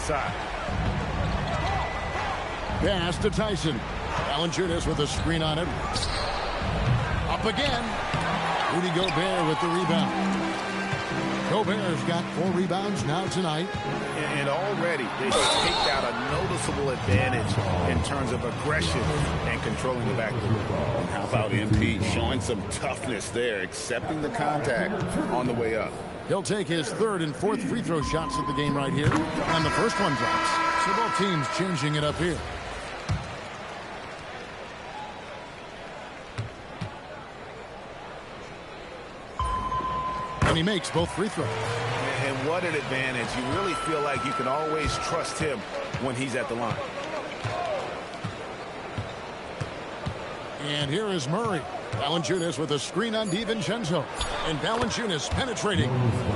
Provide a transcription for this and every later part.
inside. Pass to Tyson. Valanciunas with a screen on it. Up again. Rudy Gobert with the rebound. Gobert's got 4 rebounds now tonight. And already they take out a noticeable advantage in terms of aggression and controlling the backcourt. And how about MP showing some toughness there, accepting the contact on the way up. He'll take his 3rd and 4th free throw shots of the game right here. And the first one drops. So both teams changing it up here. And he makes both free throws. And what an advantage. You really feel like you can always trust him when he's at the line. And here is Murray. Valanciunas with a screen on DiVincenzo. And Valanciunas penetrating.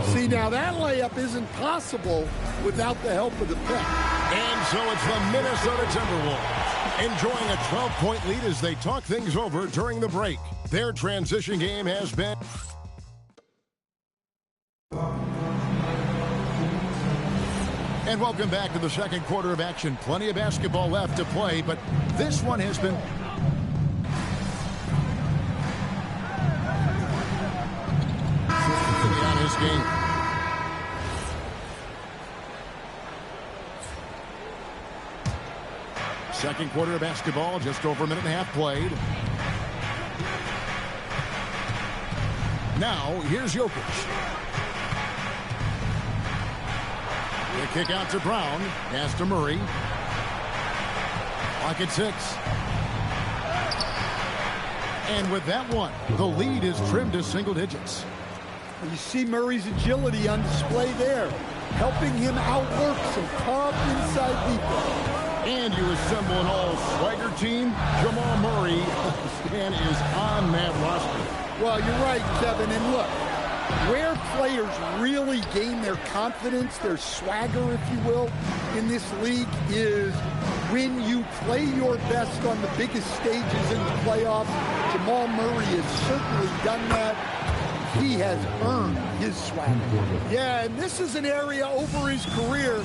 See, now that layup isn't possible without the help of the pick. And so it's the Minnesota Timberwolves enjoying a 12-point lead as they talk things over during the break. Their transition game has been... And welcome back to the second quarter of action. Plenty of basketball left to play, but this one has been... on his game. Second quarter of basketball, just over a minute and a half played. Now, here's Jokic. The kick out to Brown. Pass to Murray. Clock at 6. And with that one, the lead is trimmed to single digits. You see Murray's agility on display there, helping him outwork some tough inside defense. And you assemble an all-swagger team. Jamal Murray is on that roster. Well, you're right, Kevin. And look, where players really gain their confidence, their swagger, if you will, in this league is when you play your best on the biggest stages in the playoffs. Jamal Murray has certainly done that. He has earned his swagger. Yeah, and this is an area over his career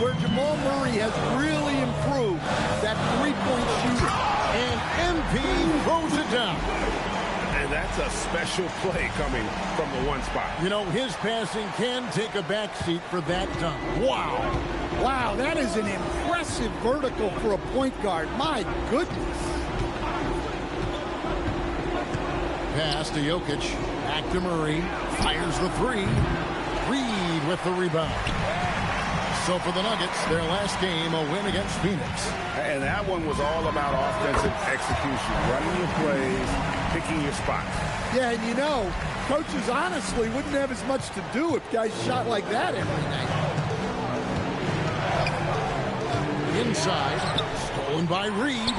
where Jamal Murray has really improved that three-point shooting. And MP throws it down. And that's a special play coming from the one spot. You know, his passing can take a backseat for that dunk. Wow. Wow, that is an impressive vertical for a point guard. My goodness. Pass to Jokic. Back to Murray. Fires the 3. Reed with the rebound. So for the Nuggets, their last game, a win against Phoenix. And that one was all about offensive execution. Running your plays, picking your spots. Yeah, and you know, coaches honestly wouldn't have as much to do if guys shot like that every night. Inside. Stolen by Reed.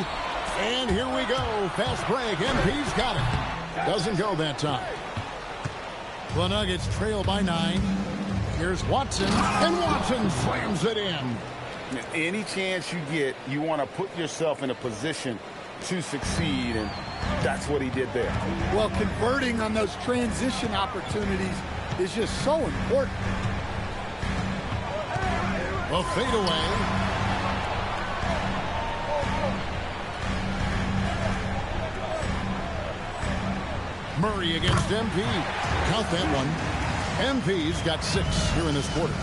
And here we go. Fast break. MP's got it. Doesn't go that time. The Nuggets trail by 9. Here's Watson, and Watson slams it in. Any chance you get, you want to put yourself in a position to succeed, and that's what he did there. Well, converting on those transition opportunities is just so important. A fadeaway. Murray against MP. Count that one. MP's got 6 here in this quarter.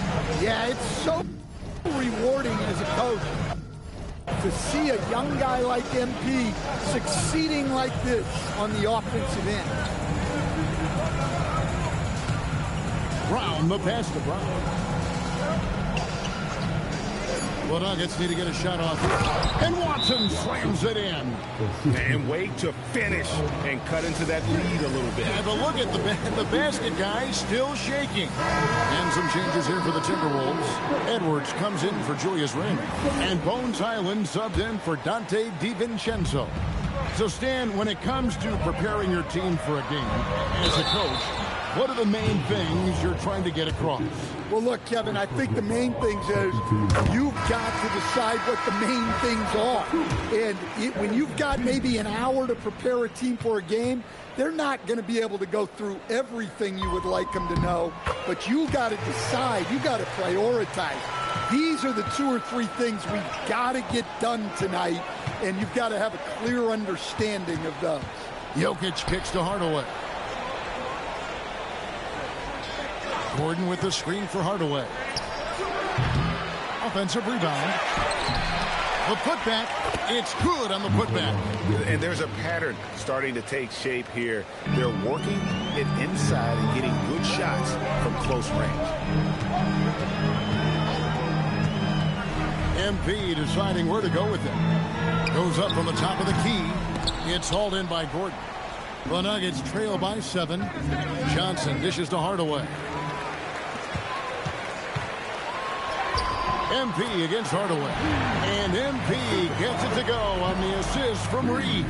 Yeah, it's so rewarding as a coach to see a young guy like MP succeeding like this on the offensive end. Brown, the pass to Brown. The Nuggets need to get a shot off. And Watson slams it in. And wait to finish and cut into that lead a little bit. Yeah, but look at the basket guy still shaking. And some changes here for the Timberwolves. Edwards comes in for Julius Randle. And Bones Highland subbed in for Dante DiVincenzo. So, Stan, when it comes to preparing your team for a game, as a coach, what are the main things you're trying to get across? Well, look, Kevin, I think the main things is you've got to decide what the main things are. And when you've got maybe an hour to prepare a team for a game, they're not going to be able to go through everything you would like them to know. But you got to decide. You got to prioritize. These are the 2 or 3 things we've got to get done tonight, and you've got to have a clear understanding of those. Jokic kicks to Hardaway. Gordon with the screen for Hardaway. Offensive rebound. The putback. It's good on the putback. And there's a pattern starting to take shape here. They're working it inside and getting good shots from close range. MP deciding where to go with it. Goes up from the top of the key. It's hauled in by Gordon. The Nuggets trail by 7. Johnson dishes to Hardaway. MP against Hardaway. And MP gets it to go on the assist from Reed.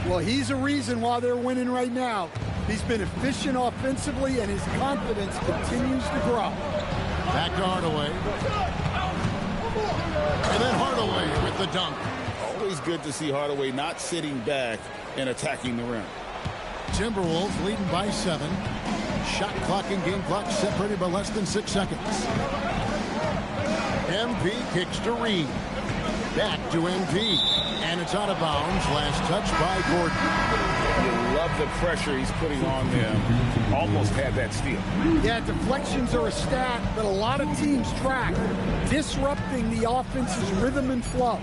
Well, he's a reason why they're winning right now. He's been efficient offensively, and his confidence continues to grow. Back to Hardaway. And then Hardaway with the dunk. Always good to see Hardaway not sitting back and attacking the rim. Timberwolves leading by 7. Shot clock and game clock separated by less than 6 seconds. MP kicks to Reed. Back to MP. And it's out of bounds. Last touch by Gordon. You love the pressure he's putting on them. Almost had that steal. Yeah, deflections are a stat that a lot of teams track, disrupting the offense's rhythm and flow.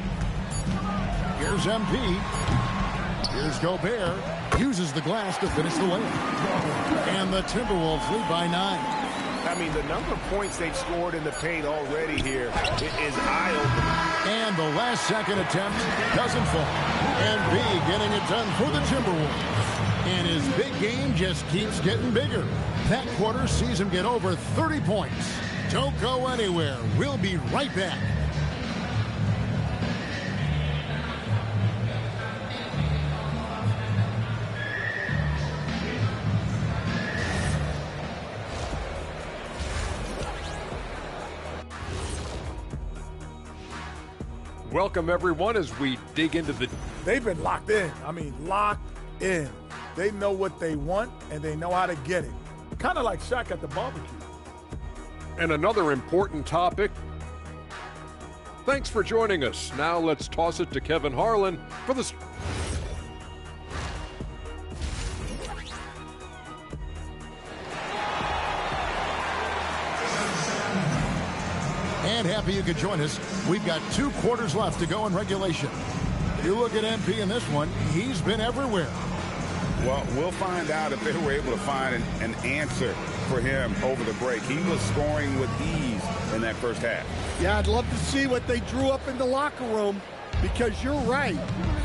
Here's MP. Here's Gobert. Uses the glass to finish the layup. And the Timberwolves lead by 9. I mean, the number of points they've scored in the paint already here is eye-opening. And the last second attempt doesn't fall. And B getting it done for the Timberwolves. And his big game just keeps getting bigger. That quarter sees him get over 30 points. Don't go anywhere. We'll be right back. Welcome, everyone, as we dig into the... They've been locked in. I mean, locked in. They know what they want, and they know how to get it. Kind of like Shaq at the barbecue. And another important topic. Thanks for joining us. Now let's toss it to Kevin Harlan for the... And happy you could join us. We've got 2 quarters left to go in regulation. You look at MP in this one, he's been everywhere. Well, we'll find out if they were able to find an answer for him over the break. He was scoring with ease in that first half. Yeah, I'd love to see what they drew up in the locker room, because you're right.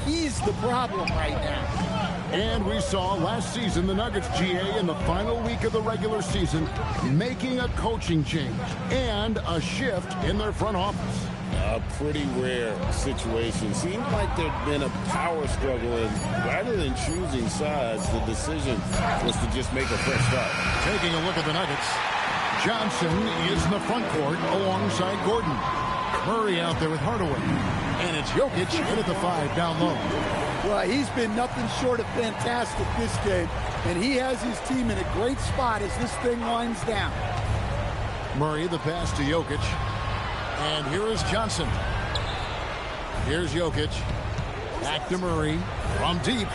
He's the problem right now. And we saw last season the Nuggets, GA, in the final week of the regular season, making a coaching change and a shift in their front office. A pretty rare situation. Seemed like there'd been a power struggle, and rather than choosing sides, the decision was to just make a fresh start. Taking a look at the Nuggets, Johnson is in the front court alongside Gordon. Murray out there with Hardaway. And it's Jokic in at the 5 down low. Well, he's been nothing short of fantastic this game, and he has his team in a great spot as this thing winds down. Murray, the pass to Jokic. And here is Johnson. Here's Jokic. Back to Murray from deep.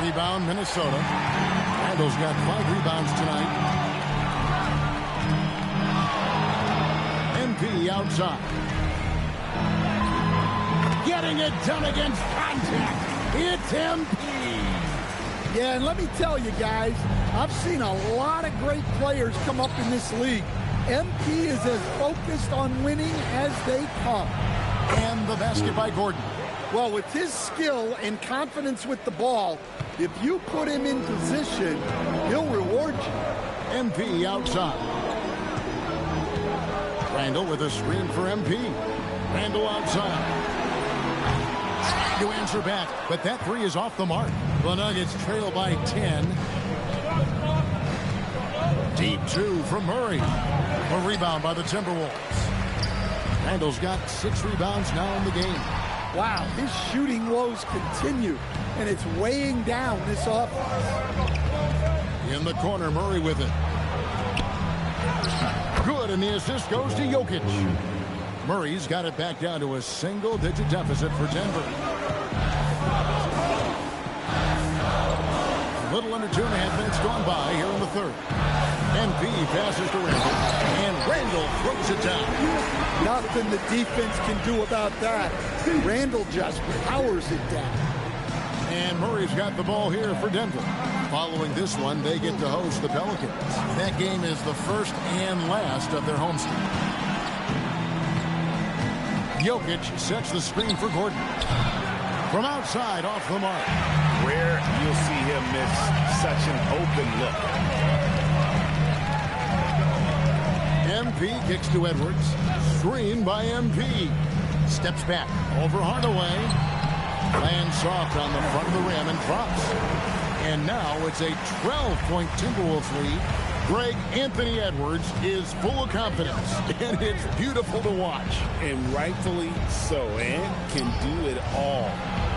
Rebound, Minnesota. Randall's got 5 rebounds tonight. MP outside. Getting it done against contact. It's MP. Yeah, and let me tell you guys, I've seen a lot of great players come up in this league. MP is as focused on winning as they come. And the basket by Gordon. Well, with his skill and confidence with the ball, if you put him in position, he'll reward you. MP outside. Randall with a screen for MP. Randall outside. To answer back, but that 3 is off the mark. The Nuggets trail by 10. Deep two from Murray. A rebound by the Timberwolves. Randall's got 6 rebounds now in the game. Wow, his shooting woes continue, and it's weighing down this offense. In the corner, Murray with it. Good, and the assist goes to Jokic. Murray's got it back down to a single-digit deficit for Denver. A little under 2.5 minutes gone by here in the third. MP passes to Randall, and Randall throws it down. Nothing the defense can do about that. Randall just powers it down. And Murray's got the ball here for Denver. Following this one, they get to host the Pelicans. That game is the first and last of their homestand. Jokic sets the screen for Gordon. From outside, off the mark. Rare you'll see him miss such an open look. MP kicks to Edwards. Screen by MP. Steps back over Hardaway. Lands soft on the front of the rim and drops. And now it's a 12-point Timberwolves lead. Greg Anthony Edwards is full of confidence, and it's beautiful to watch. And rightfully so, and can do it all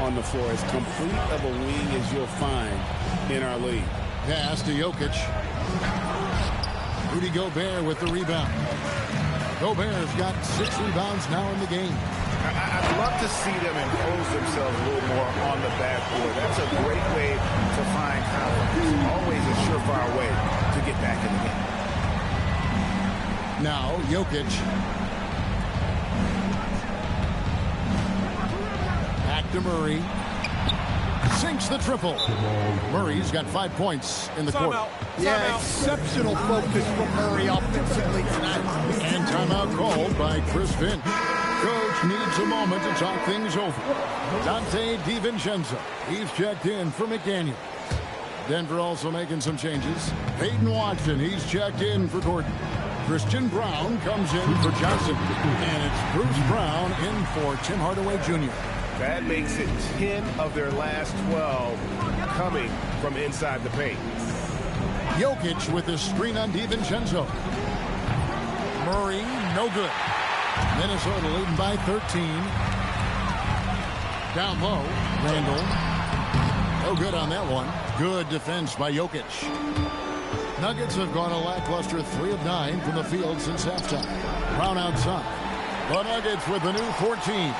on the floor. As complete of a wing as you'll find in our league. Pass to Jokic. Rudy Gobert with the rebound. Gobert's got 6 rebounds now in the game. I'd love to see them impose themselves a little more on the backboard. That's a great way to find confidence. Always a surefire way to get back in the game. Now, Jokic. Back to Murray. Sinks the triple. Murray's got 5 points in the quarter. Yeah, exceptional focus from Murray offensively tonight. And timeout called by Chris Finch. Coach needs a moment to talk things over. Dante DiVincenzo. He's checked in for McDaniel. Denver also making some changes. Peyton Watson. He's checked in for Gordon. Christian Brown comes in for Johnson. And it's Bruce Brown in for Tim Hardaway Jr. That makes it 10 of their last 12 coming from inside the paint. Jokic with the screen on DiVincenzo. Murray, no good. Minnesota leading by 13. Down low, Randall. No good on that one. Good defense by Jokic. Nuggets have gone a lackluster 3 of 9 from the field since halftime. Brown outside. The Nuggets with the new 14.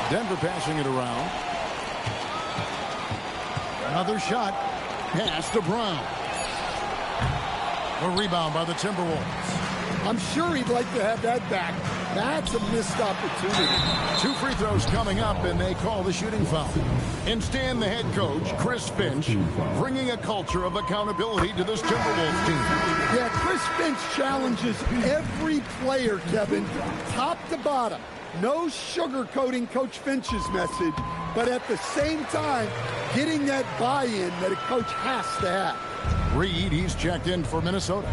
Denver passing it around. Another shot. Pass to Brown. A rebound by the Timberwolves. I'm sure he'd like to have that back. That's a missed opportunity. 2 free throws coming up, and they call the shooting foul. Instead, the head coach, Chris Finch, bringing a culture of accountability to this Timberwolves team. Yeah, Chris Finch challenges every player, Kevin, top to bottom. No sugarcoating Coach Finch's message, but at the same time, getting that buy-in that a coach has to have. Reed, he's checked in for Minnesota.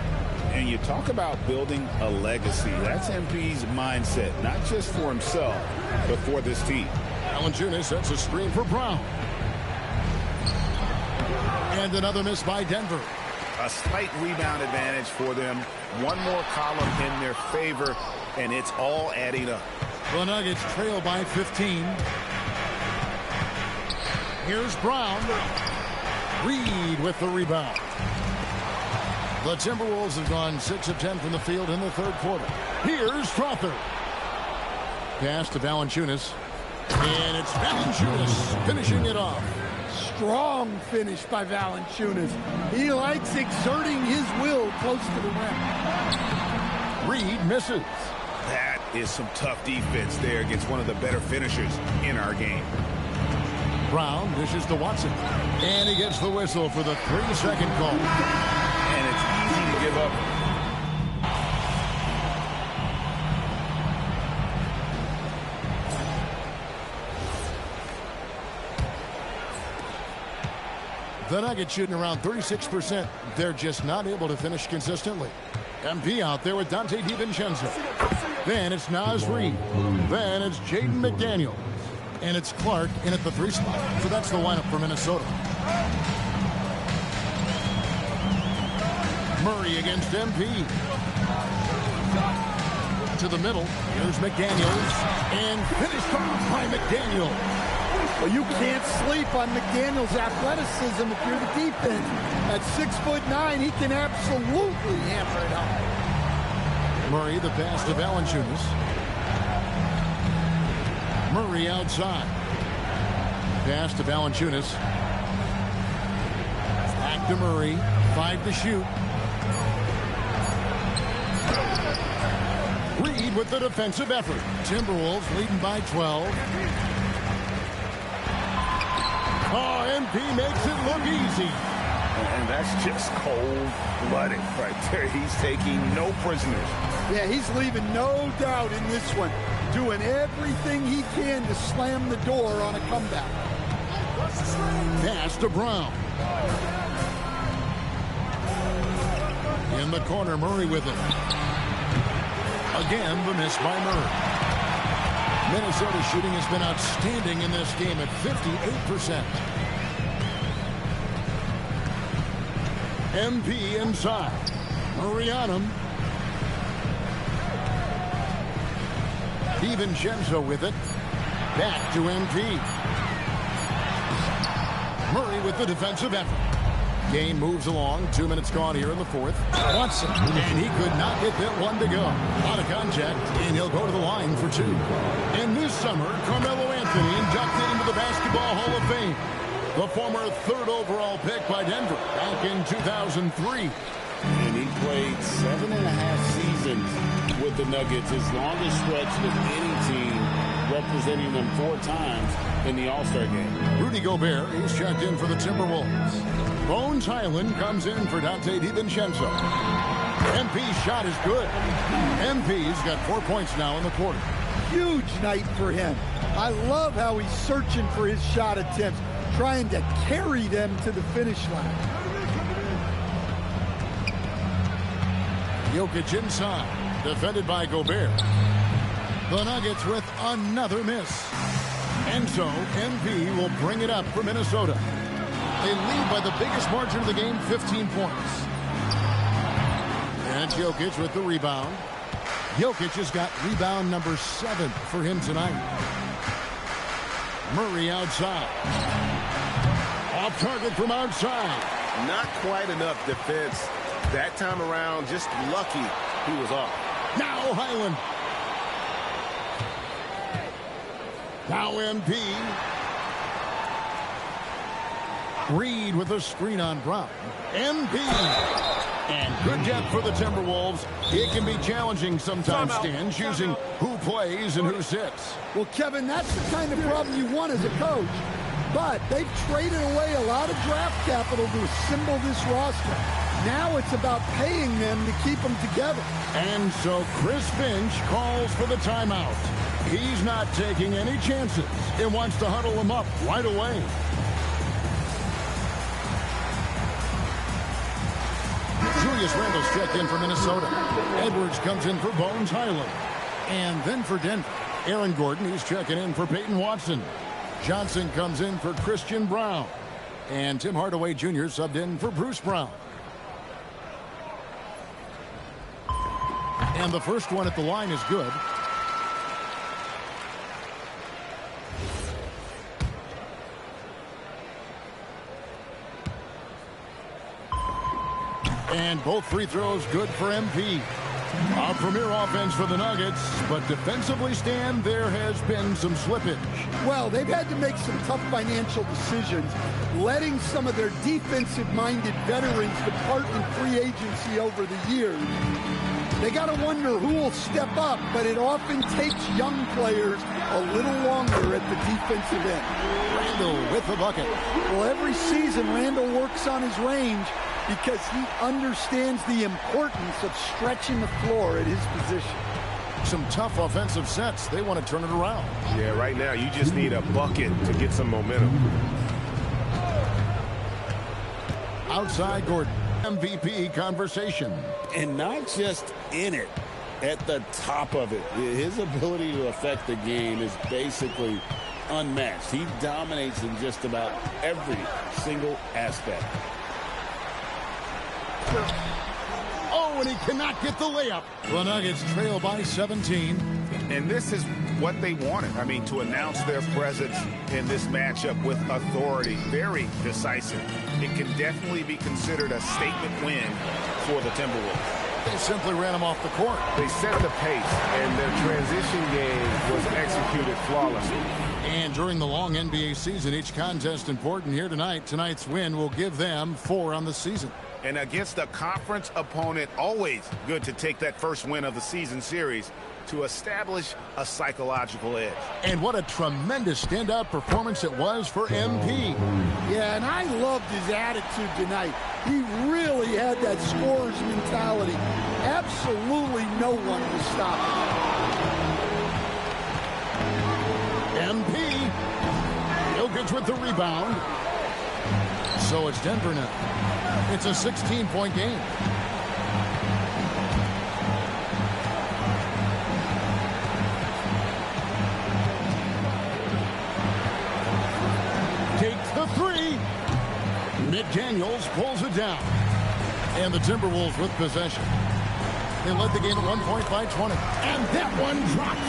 And you talk about building a legacy. That's MP's mindset, not just for himself, but for this team. Valanciunas sets a screen for Brown. And another miss by Denver. A slight rebound advantage for them. One more column in their favor, and it's all adding up. The Nuggets trail by 15. Here's Brown. Reed with the rebound. The Timberwolves have gone 6 of 10 from the field in the third quarter. Here's Strother. Pass to Valanciunas. And it's Valanciunas finishing it off. Strong finish by Valanciunas. He likes exerting his will close to the rim. Reed misses. That is some tough defense there against one of the better finishers in our game. Brown dishes to Watson. And he gets the whistle for the 3-second call. And it's easy to give up. The Nuggets shooting around 36%. They're just not able to finish consistently. MP out there with Dante DiVincenzo. Then it's Naz Reid. Then it's Jaden McDaniels. And it's Clark in at the 3 spot. So that's the lineup for Minnesota. Murray against MP. To the middle. Here's McDaniels. And finished off by McDaniels. Well, you can't sleep on McDaniels' athleticism if you're the defense. At 6'9", he can absolutely hammer it home. Murray, the pass to Valanciunas. Murray outside. Pass to Valanciunas. Back to Murray. 5 to shoot. Reed with the defensive effort. Timberwolves leading by 12. Oh, MP makes it look easy. And that's just cold-blooded right there. He's taking no prisoners. Yeah, he's leaving no doubt in this one. Doing everything he can to slam the door on a comeback. Pass to Brown. In the corner, Murray with it. Again, the miss by Murray. Minnesota shooting has been outstanding in this game at 58%. MP inside. Murray on him. DiVincenzo with it. Back to MP. Murray with the defensive effort. Game moves along. 2 minutes gone here in the fourth. Watson, and he could not get that one to go. Out of contact, and he'll go to the line for 2. And this summer, Carmelo Anthony inducted into the Basketball Hall of Fame. The former 3rd overall pick by Denver back in 2003. And he played 7.5 seasons with the Nuggets, his longest stretch with any team, representing them 4 times in the All-Star game. Rudy Gobert, he's checked in for the Timberwolves. Bones Hyland comes in for Dante DiVincenzo. MP's shot is good. MP's got 4 points now in the quarter. Huge night for him. I love how he's searching for his shot attempts, trying to carry them to the finish line. Jokic inside, defended by Gobert. The Nuggets with another miss. And so, MP will bring it up for Minnesota. They lead by the biggest margin of the game, 15 points. And Jokic with the rebound. Jokic has got rebound number 7 for him tonight. Murray outside. Off target from outside. Not quite enough defense that time around. Just lucky he was off. Now Hyland. Now MP. Reed with a screen on Brown. MP. And good depth for the Timberwolves. It can be challenging sometimes, Stan, choosing who plays and who sits. Well, Kevin, that's the kind of problem you want as a coach. But they've traded away a lot of draft capital to assemble this roster. Now it's about paying them to keep them together. And so Chris Finch calls for the timeout. He's not taking any chances. He wants to huddle them up right away. Julius Randle's checked in for Minnesota. Edwards comes in for Bones Hyland. And then for Denver, Aaron Gordon, he's checking in for Peyton Watson. Johnson comes in for Christian Brown. And Tim Hardaway Jr. subbed in for Bruce Brown. And the first one at the line is good. And both free throws good for MP. A premier offense for the Nuggets, but defensively, Stan, there has been some slippage. Well, they've had to make some tough financial decisions, letting some of their defensive-minded veterans depart in free agency over the years. They got to wonder who will step up, but it often takes young players a little longer at the defensive end. Randle with the bucket. Well, every season, Randle works on his range because he understands the importance of stretching the floor at his position. Some tough offensive sets. They want to turn it around. Yeah, right now you just need a bucket to get some momentum. Outside Gordon. MVP conversation. And not just in it, at the top of it. His ability to affect the game is basically unmatched. He dominates in just about every single aspect. and he cannot get the layup. The Nuggets trail by 17. And this is what they wanted. I mean, to announce their presence in this matchup with authority, very decisive. It can definitely be considered a statement win for the Timberwolves. They simply ran him off the court. They set the pace, and their transition game was executed flawlessly. And during the long NBA season, each contest important here tonight. Tonight's win will give them 4 on the season. And against a conference opponent, always good to take that first win of the season series to establish a psychological edge. And what a tremendous standout performance it was for MP. Yeah, and I loved his attitude tonight. He really had that scorer's mentality. Absolutely no one was stopping him. MP. Jokic with the rebound. So it's Denver now. It's a 16-point game. Takes the three. McDaniels pulls it down. And the Timberwolves with possession. They led the game at 1 point by 20. And that one drops.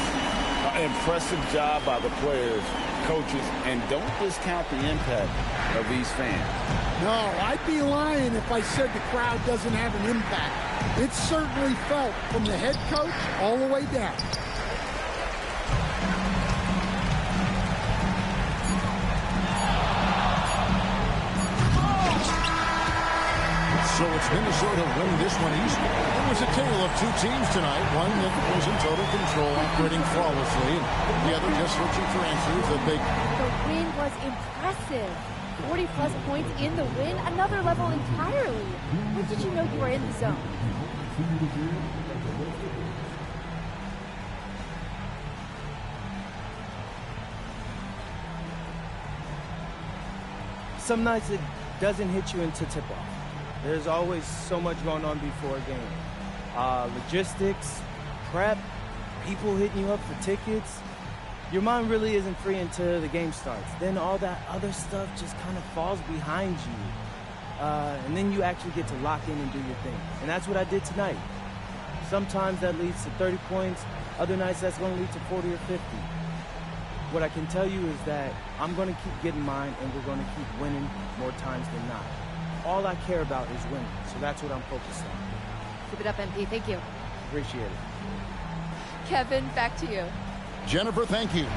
Impressive job by the players, coaches, and don't discount the impact of these fans. No, I'd be lying if I said the crowd doesn't have an impact. It's certainly felt from the head coach all the way down. So it's Minnesota winning this one easily. It was a tale of two teams tonight. One that was in total control, operating flawlessly, and the other just searching for answers that they... The win was impressive. 40-plus points in the win, another level entirely. When did you know you were in the zone? Some nights it doesn't hit you into tip-off. There's always so much going on before a game. Logistics, prep, people hitting you up for tickets. Your mind really isn't free until the game starts. Then all that other stuff just kind of falls behind you. And then you actually get to lock in and do your thing. And that's what I did tonight. Sometimes that leads to 30 points. Other nights that's going to lead to 40 or 50. What I can tell you is that I'm going to keep getting mine, and we're going to keep winning more times than not. All I care about is winning, so that's what I'm focused on. Keep it up, MP. Thank you. Appreciate it. Kevin, back to you. Jennifer, thank you.